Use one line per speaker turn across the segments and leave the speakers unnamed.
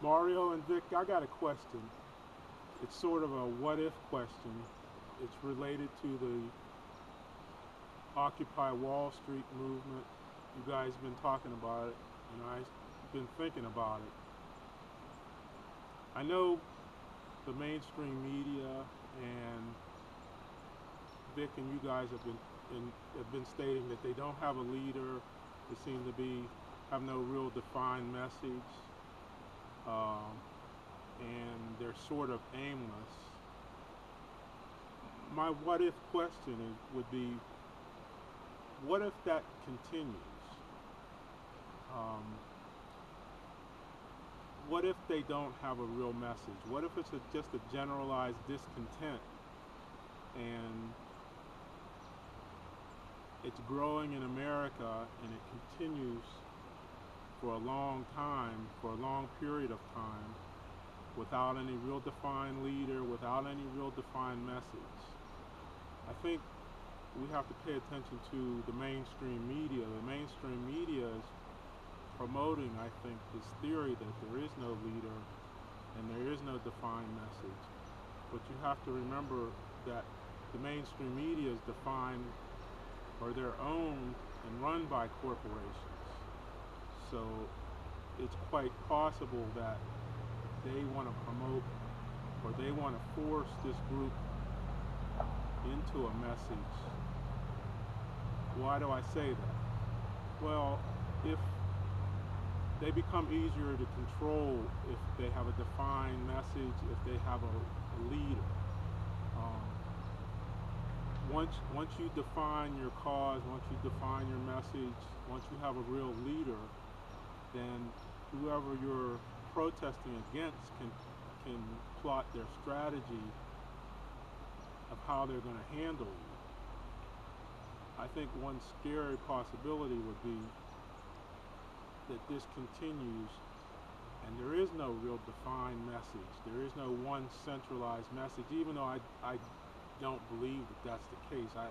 Mario and Vic, I got a question. It's sort of a what if question. It's related to the Occupy Wall Street movement. You guys been talking about it, and I've been thinking about it. I know the mainstream media and Vic and you guys have been stating that they don't have a leader. They seem to have no real defined message, and they're sort of aimless. My what if question would be, what if that continues? What if they don't have a real message? What if it's just a generalized discontent and it's growing in America and it continues for a long time, for a long period of time, without any real defined leader, without any real defined message? I think we have to pay attention to the mainstream media. The mainstream media is promoting, I think, this theory that there is no leader and there is no defined message. But you have to remember that the mainstream media is defined, or they're owned and run by corporations. So it's quite possible that they want to promote, or they want to force this group into a message. Why do I say that? Well, if they become easier to control if they have a defined message, if they have a leader. Once you define your cause, once you define your message, once you have a real leader, then whoever you're protesting against can plot their strategy of how they're going to handle you. I think one scary possibility would be that this continues and there is no real defined message. There is no one centralized message, even though I don't believe that that's the case. I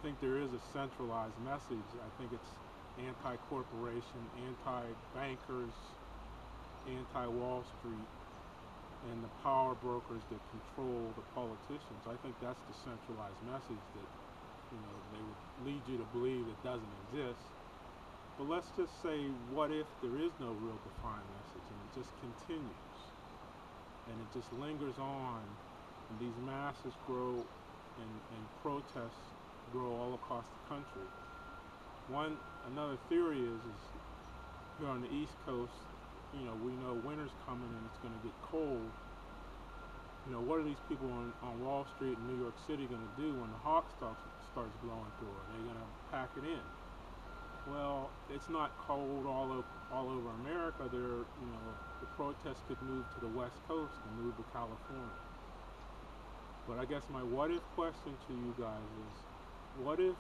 think there is a centralized message. I think it's anti-corporation, anti-bankers, anti-Wall Street, and the power brokers that control the politicians. I think that's the centralized message that, they would lead you to believe it doesn't exist. But let's just say, what if there is no real defined message and it just continues and it just lingers on and these masses grow and protests grow all across the country? Another theory is here on the East Coast, we know winter's coming and it's going to get cold. What are these people on Wall Street in New York City going to do when the hawk starts blowing through it? They're going to pack it in. Well, it's not cold all over America. The protests could move to the West Coast and move to California. But I guess my what if question to you guys is, what if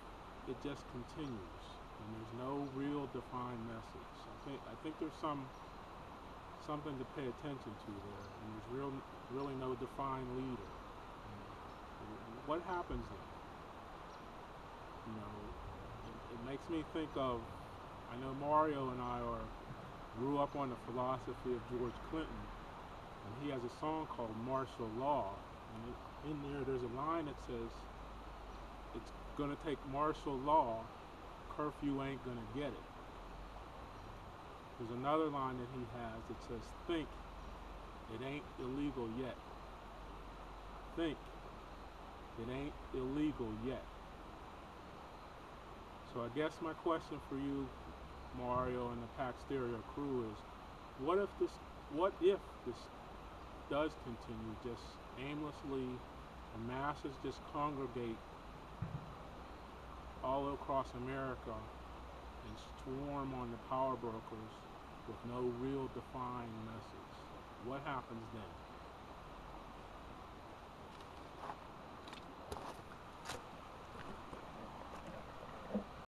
it just continues and there's no real defined message? I think there's something to pay attention to there, and there's really no defined leader. What happens then? It makes me think of, I know Mario and I grew up on the philosophy of George Clinton, and he has a song called Martial Law, and in there's a line that says, it's gonna take martial law, curfew ain't gonna get it. There's another line that he has that says, think, it ain't illegal yet. Think, it ain't illegal yet. So I guess my question for you, Mario, and the PaxStereo crew is, what if this does continue just aimlessly, and masses just congregate all across America and swarm on the power brokers with no real defined message? What happens then?